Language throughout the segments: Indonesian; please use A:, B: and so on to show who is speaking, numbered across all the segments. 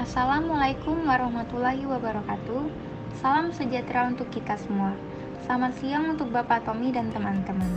A: Assalamualaikum warahmatullahi wabarakatuh. Salam sejahtera untuk kita semua. Selamat siang untuk Bapak Tommy dan teman-teman.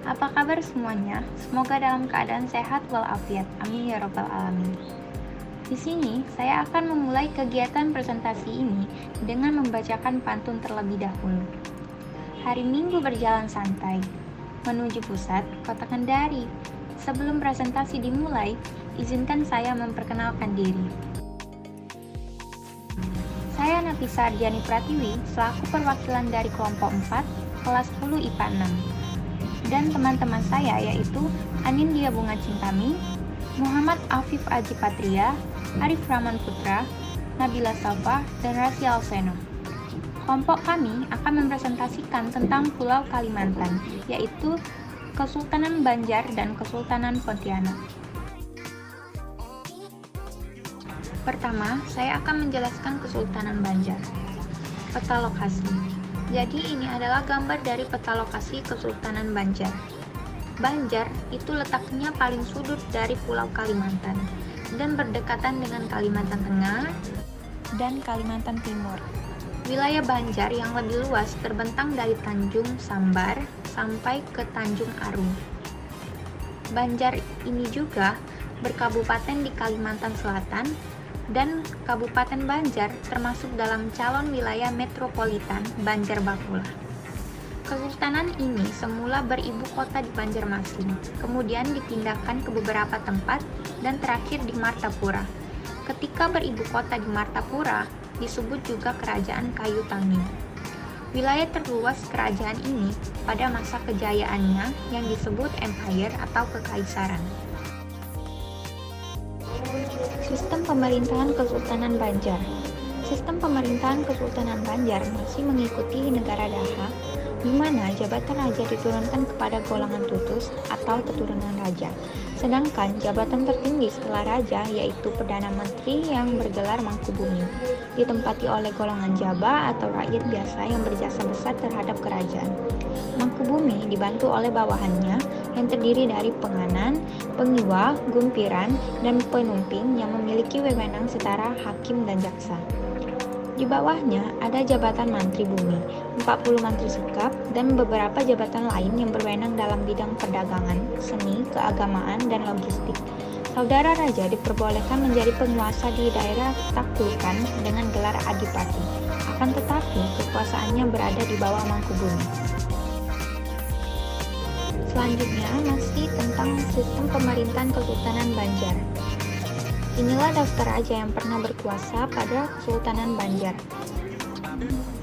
A: Apa kabar semuanya? Semoga dalam keadaan sehat walafiat. Amin ya robbal alamin. Di sini saya akan memulai kegiatan presentasi ini dengan membacakan pantun terlebih dahulu. Hari Minggu berjalan santai menuju pusat kota Kendari. Sebelum presentasi dimulai, izinkan saya memperkenalkan diri. Saya Nafisa Ardiani Pratiwi, selaku perwakilan dari kelompok 4, kelas 10 IPA 6. Dan teman-teman saya yaitu Anindya Bunga Cintami, Muhammad Afif Aji Patria, Arif Rahman Putra, Nabila Safa, dan Rasya Alseno. Kelompok kami akan mempresentasikan tentang Pulau Kalimantan, yaitu Kesultanan Banjar dan Kesultanan Pontianak. Pertama, saya akan menjelaskan Kesultanan Banjar. Peta lokasi. Jadi ini adalah gambar dari peta lokasi Kesultanan Banjar. Banjar itu letaknya paling sudut dari Pulau Kalimantan dan berdekatan dengan Kalimantan Tengah dan Kalimantan Timur. Wilayah Banjar yang lebih luas terbentang dari Tanjung Sambar sampai ke Tanjung Aru. Banjar ini juga berkabupaten di Kalimantan Selatan, dan Kabupaten Banjar termasuk dalam calon wilayah metropolitan Banjarbaku. Kesultanan ini semula beribu kota di Banjarmasin, kemudian dipindahkan ke beberapa tempat dan terakhir di Martapura. Ketika beribu kota di Martapura, disebut juga Kerajaan Kayu Tangi. Wilayah terluas kerajaan ini pada masa kejayaannya yang disebut Empire atau Kekaisaran. Sistem pemerintahan Kesultanan Banjar. Sistem pemerintahan Kesultanan Banjar masih mengikuti negara Daha, di mana jabatan raja diturunkan kepada golongan tutus atau keturunan raja. Sedangkan jabatan tertinggi setelah raja yaitu Perdana Menteri yang bergelar Mangkubumi, ditempati oleh golongan jaba atau rakyat biasa yang berjasa besar terhadap kerajaan. Mangkubumi dibantu oleh bawahannya yang terdiri dari penganan, pengiwa, gumpiran, dan penumping yang memiliki wewenang setara hakim dan jaksa. Di bawahnya ada jabatan Mantri Bumi, 40 Mantri Sekap, dan beberapa jabatan lain yang berwenang dalam bidang perdagangan, seni, keagamaan, dan logistik. Saudara raja diperbolehkan menjadi penguasa di daerah taklukan dengan gelar adipati, akan tetapi kekuasaannya berada di bawah Mangkubumi. Selanjutnya masih tentang sistem pemerintahan Kesultanan Banjar. Inilah daftar raja yang pernah berkuasa pada Kesultanan Banjar.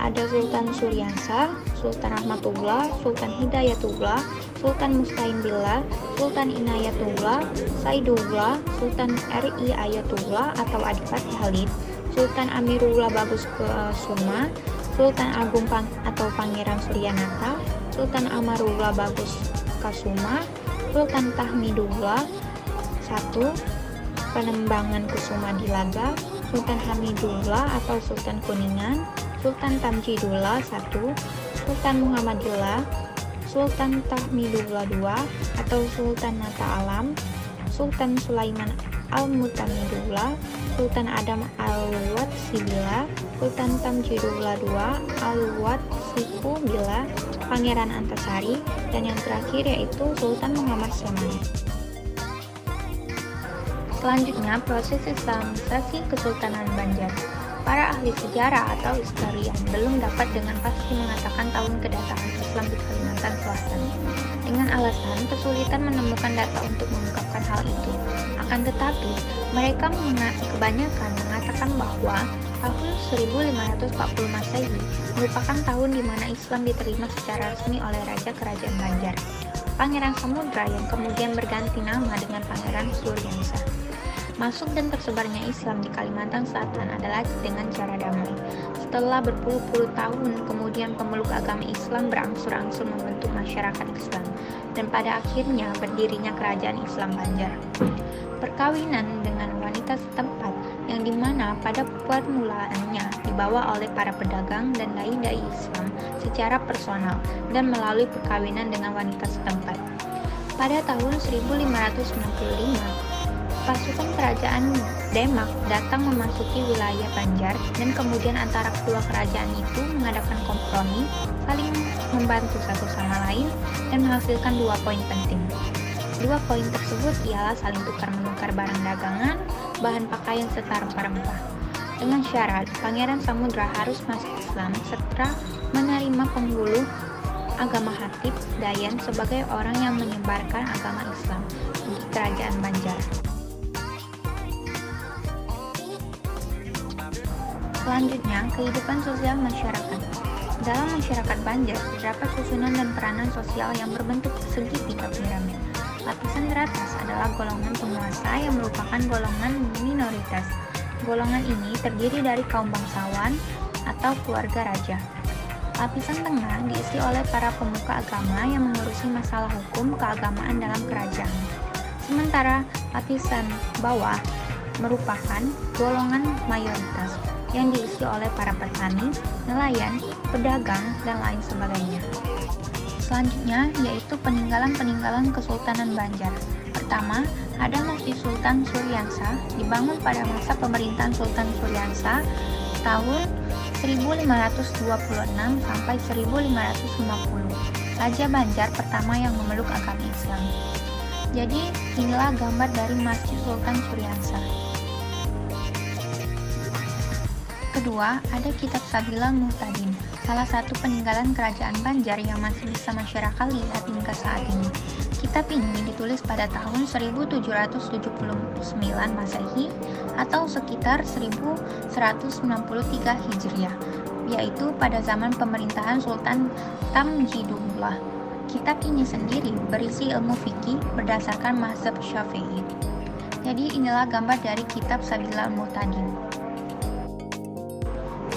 A: Ada Sultan Suryansa, Sultan Rahmatullah, Sultan Hidayatullah, Sultan Musta'in Billah, Sultan Inayatullah, Saidullah, Sultan R.I. Ayatullah atau Adipati Halid, Sultan Amirullah Bagus Kesuma, Sultan Agung atau Pangeran Suryanata, Sultan Amarullah Bagus Kasuma, Sultan Tahmidullah I, Penembangan Kusuma Dilaga, Sultan Hamidullah atau Sultan Kuningan, Sultan Tamjidullah I, Sultan Muhammadillah, Sultan Tahmidullah II atau Sultan Nata Alam, Sultan Sulaiman Al-Mutamidullah, Sultan Adam Al-Wat Sibila, Sultan Tamjidullah II Al-Wat Sipu Bila, Pangeran Antasari, dan yang terakhir yaitu Sultan Muhammad Saman. Selanjutnya, proses islamisasi Kesultanan Banjar. Para ahli sejarah atau historian belum dapat dengan pasti mengatakan tahun kedatangan Islam di Kalimantan Selatan, dengan alasan kesulitan menemukan data untuk mengungkapkan hal itu. Akan tetapi, mereka kebanyakan mengatakan bahwa tahun 1540 Masehi merupakan tahun di mana Islam diterima secara resmi oleh Raja Kerajaan Banjar, Pangeran Samudra, yang kemudian berganti nama dengan Pangeran Suryansa. Masuk dan tersebarnya Islam di Kalimantan Selatan adalah dengan cara damai. Setelah berpuluh-puluh tahun, kemudian pemeluk agama Islam berangsur-angsur membentuk masyarakat Islam, dan pada akhirnya berdirinya Kerajaan Islam Banjar. Perkawinan dengan wanita setempat, yang dimana pada permulaannya dibawa oleh para pedagang dan dai-dai Islam secara personal dan melalui perkawinan dengan wanita setempat. Pada tahun 1595, Pasukan kerajaan Demak datang memasuki wilayah Banjar dan kemudian antara kedua kerajaan itu mengadakan kompromi, saling membantu satu sama lain dan menghasilkan 2 poin penting. 2 poin tersebut ialah saling tukar-menukar barang dagangan, bahan pakaian serta rempah-rempah. Dengan syarat Pangeran Samudra harus masuk Islam serta menerima penghulu agama Hatib Dayan sebagai orang yang menyebarkan agama Islam di kerajaan Banjar. Selanjutnya, kehidupan sosial masyarakat. Dalam masyarakat Banjar, terdapat susunan dan peranan sosial yang berbentuk segitiga piramid. Lapisan teratas adalah golongan penguasa yang merupakan golongan minoritas. Golongan ini terdiri dari kaum bangsawan atau keluarga raja. Lapisan tengah diisi oleh para pemuka agama yang mengurusi masalah hukum keagamaan dalam kerajaan. Sementara lapisan bawah merupakan golongan mayoritas yang diisi oleh para petani, nelayan, pedagang, dan lain sebagainya. Selanjutnya yaitu peninggalan-peninggalan Kesultanan Banjar. Pertama, ada Masjid Sultan Suryansa dibangun pada masa pemerintahan Sultan Suryansa tahun 1526 sampai 1550. Raja Banjar pertama yang memeluk agama Islam. Jadi, inilah gambar dari Masjid Sultan Suryansa. Kedua, ada Kitab Sabilal Muhtadin, salah satu peninggalan kerajaan Banjar yang masih bisa masyarakat lihat hingga saat ini. Kitab ini ditulis pada tahun 1779 Masehi atau sekitar 1193 Hijriah, yaitu pada zaman pemerintahan Sultan Tamjidullah. Kitab ini sendiri berisi ilmu fikih berdasarkan mazhab Syafi'i. Jadi inilah gambar dari Kitab Sabilal Muhtadin.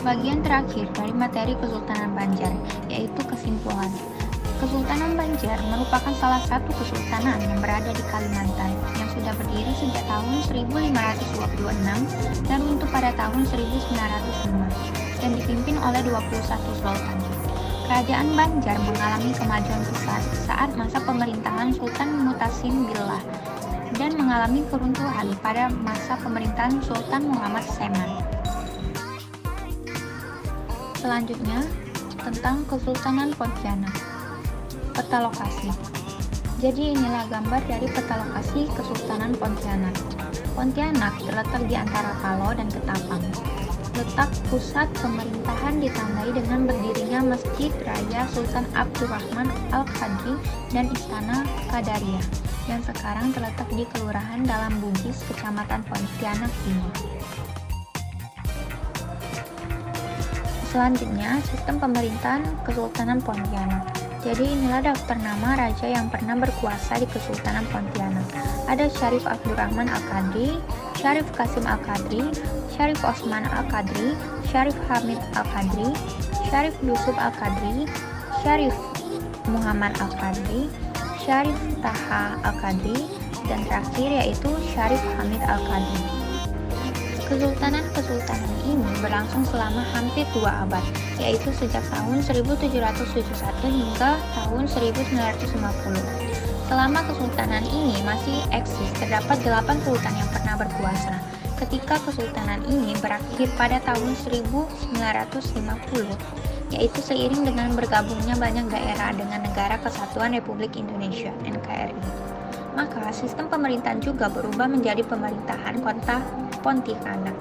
A: Bagian terakhir dari materi Kesultanan Banjar, yaitu kesimpulan. Kesultanan Banjar merupakan salah satu kesultanan yang berada di Kalimantan yang sudah berdiri sejak tahun 1526 dan runtuh pada tahun 1905 dan dipimpin oleh 21 sultan. Kerajaan Banjar mengalami kemajuan pesat saat masa pemerintahan Sultan Mutasim Billah dan mengalami keruntuhan pada masa pemerintahan Sultan Muhammad Seman. Selanjutnya, tentang Kesultanan Pontianak. Peta lokasi. Jadi inilah gambar dari peta lokasi Kesultanan Pontianak. Pontianak terletak di antara Palo dan Ketapang. Letak pusat pemerintahan ditandai dengan berdirinya Masjid Raya Sultan Abdurrahman Al-Qadri dan Istana Qadariyah yang sekarang terletak di Kelurahan Dalam Bugis, Kecamatan Pontianak Timur. Selanjutnya, sistem pemerintahan Kesultanan Pontianak. Jadi inilah daftar nama raja yang pernah berkuasa di Kesultanan Pontianak. Ada Syarif Abdurrahman Al-Qadri, Syarif Qasim Al-Qadri, Syarif Osman Al-Qadri, Syarif Hamid Al-Qadri, Syarif Yusuf Al-Qadri, Syarif Muhammad Al-Qadri, Syarif Taha Al-Qadri, dan terakhir yaitu Syarif Hamid Al-Qadri. Kesultanan-kesultanan ini berlangsung selama hampir 2 abad, yaitu sejak tahun 1771 hingga tahun 1950. Selama kesultanan ini masih eksis, terdapat 8 sultan yang pernah berkuasa. Ketika kesultanan ini berakhir pada tahun 1950, yaitu seiring dengan bergabungnya banyak daerah dengan Negara Kesatuan Republik Indonesia (NKRI). Maka sistem pemerintahan juga berubah menjadi pemerintahan kota Pontianak.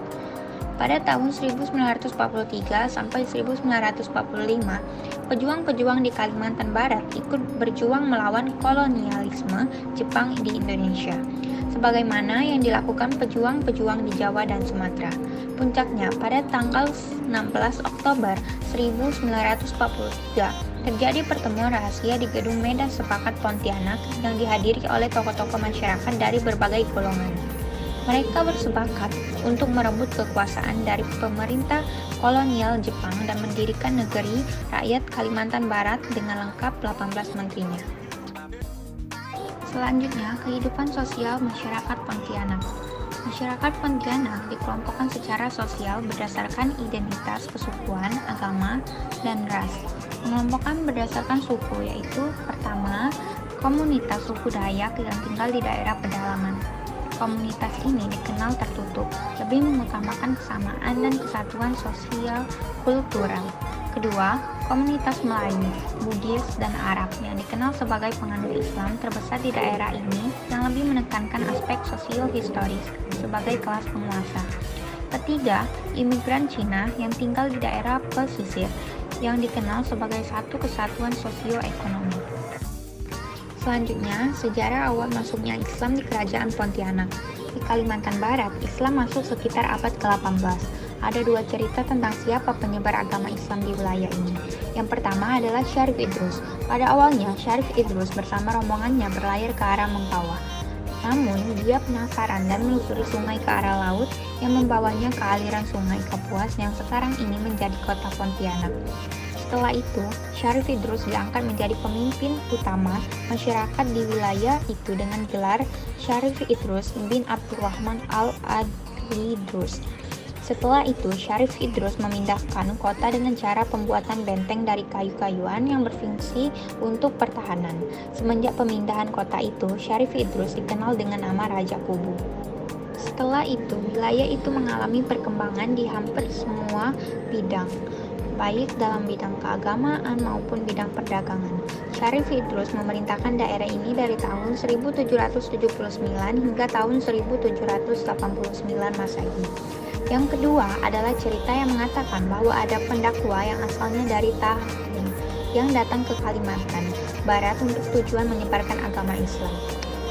A: Pada tahun 1943 sampai 1945, pejuang-pejuang di Kalimantan Barat ikut berjuang melawan kolonialisme Jepang di Indonesia, sebagaimana yang dilakukan pejuang-pejuang di Jawa dan Sumatera. Puncaknya pada tanggal 16 Oktober 1943 terjadi pertemuan rahasia di Gedung Medan Sepakat Pontianak yang dihadiri oleh tokoh-tokoh masyarakat dari berbagai golongan. Mereka bersepakat untuk merebut kekuasaan dari pemerintah kolonial Jepang dan mendirikan negeri rakyat Kalimantan Barat dengan lengkap 18 menterinya. Selanjutnya, kehidupan sosial masyarakat Pontianak. Masyarakat Pontianak dikelompokkan secara sosial berdasarkan identitas kesukuan, agama, dan ras. Pengelompokan berdasarkan suku yaitu pertama, komunitas suku Dayak yang tinggal di daerah pedalaman. komunitas ini dikenal tertutup, lebih mengutamakan kesamaan dan kesatuan sosial kultural. Kedua, komunitas Melayu, Bugis, dan Arab yang dikenal sebagai penganut Islam terbesar di daerah ini yang lebih menekankan aspek sosio-historis sebagai kelas penguasa. Ketiga, imigran Cina yang tinggal di daerah pesisir yang dikenal sebagai satu kesatuan sosioekonomi. Selanjutnya, sejarah awal masuknya Islam di Kerajaan Pontianak. Di Kalimantan Barat, Islam masuk sekitar abad ke-18. Ada dua cerita tentang siapa penyebar agama Islam di wilayah ini. Yang pertama adalah Syarif Idrus. Pada awalnya, Syarif Idrus bersama rombongannya berlayar ke arah Mengkawa. Namun, dia penasaran dan menelusuri sungai ke arah laut yang membawanya ke aliran sungai Kapuas yang sekarang ini menjadi kota Pontianak. Setelah itu, Syarif Idrus diangkat menjadi pemimpin utama masyarakat di wilayah itu dengan gelar Syarif Idrus bin Abdurrahman al-Adridrus. Setelah itu, Syarif Idrus memindahkan kota dengan cara pembuatan benteng dari kayu-kayuan yang berfungsi untuk pertahanan. Semenjak pemindahan kota itu, Syarif Idrus dikenal dengan nama Raja Kubu. Setelah itu, wilayah itu mengalami perkembangan di hampir semua bidang, baik dalam bidang keagamaan maupun bidang perdagangan. Syarif Idrus memerintahkan daerah ini dari tahun 1779 hingga tahun 1789 Masehi. Yang kedua adalah cerita yang mengatakan bahwa ada pendakwa yang asalnya dari Tahrim yang datang ke Kalimantan Barat untuk tujuan menyebarkan agama Islam.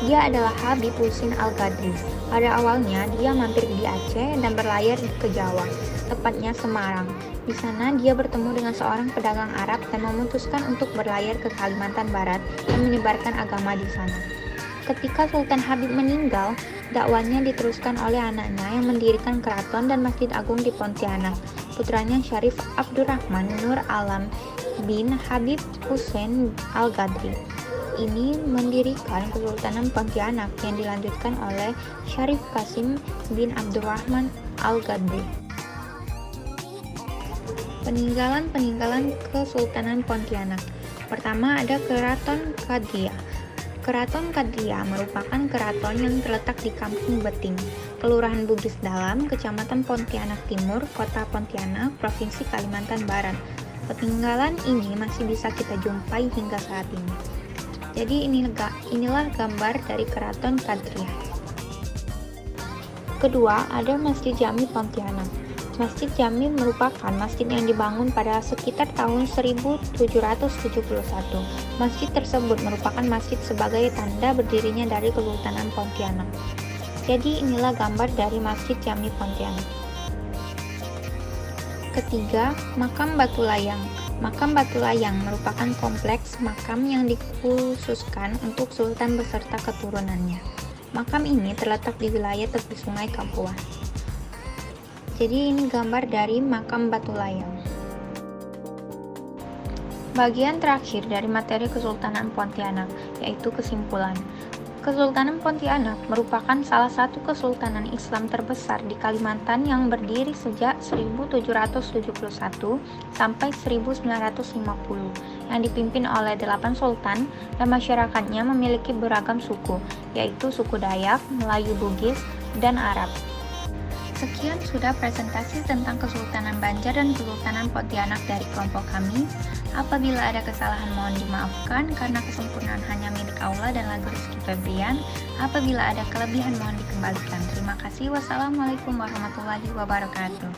A: Dia adalah Habib Husin Al-Ghadri. Pada awalnya, dia mampir di Aceh dan berlayar ke Jawa, tepatnya Semarang. Di sana, dia bertemu dengan seorang pedagang Arab dan memutuskan untuk berlayar ke Kalimantan Barat dan menyebarkan agama di sana. Ketika Sultan Habib meninggal, dakwanya diteruskan oleh anaknya yang mendirikan keraton dan Masjid Agung di Pontianak. Putranya Syarif Abdurrahman Nur Alam bin Habib Husin Al-Ghadri ini mendirikan Kesultanan Pontianak yang dilanjutkan oleh Syarif Qasim bin Abdurrahman Al-Ghadri. Peninggalan Kesultanan Pontianak. Pertama ada Keraton Kadria. Keraton Kadria merupakan keraton yang terletak di Kampung Beting, Kelurahan Bugis Dalam, Kecamatan Pontianak Timur, Kota Pontianak, Provinsi Kalimantan Barat. Peninggalan ini masih bisa kita jumpai hingga saat ini. Jadi inilah gambar dari Keraton Kadria. Kedua, ada Masjid Jami Pontianak. Masjid Jami merupakan masjid yang dibangun pada sekitar tahun 1771. Masjid tersebut merupakan masjid sebagai tanda berdirinya dari Kesultanan Pontianak. Jadi inilah gambar dari Masjid Jami Pontianak. Ketiga, Makam Batu Layang. Makam Batu Layang merupakan kompleks makam yang dikhususkan untuk sultan beserta keturunannya. Makam ini terletak di wilayah tepi sungai Kapuas. Jadi ini gambar dari Makam Batu Layang. Bagian terakhir dari materi Kesultanan Pontianak, yaitu kesimpulan. Kesultanan Pontianak merupakan salah satu kesultanan Islam terbesar di Kalimantan yang berdiri sejak 1771 sampai 1950, yang dipimpin oleh 8 sultan dan masyarakatnya memiliki beragam suku, yaitu suku Dayak, Melayu Bugis, dan Arab. Sekian sudah presentasi tentang Kesultanan Banjar dan Kesultanan Pontianak dari kelompok kami. Apabila ada kesalahan mohon dimaafkan karena kesempurnaan hanya milik Allah dan lagu Rizky Febrian. Apabila ada kelebihan mohon dikembalikan. Terima kasih. Wassalamualaikum warahmatullahi wabarakatuh.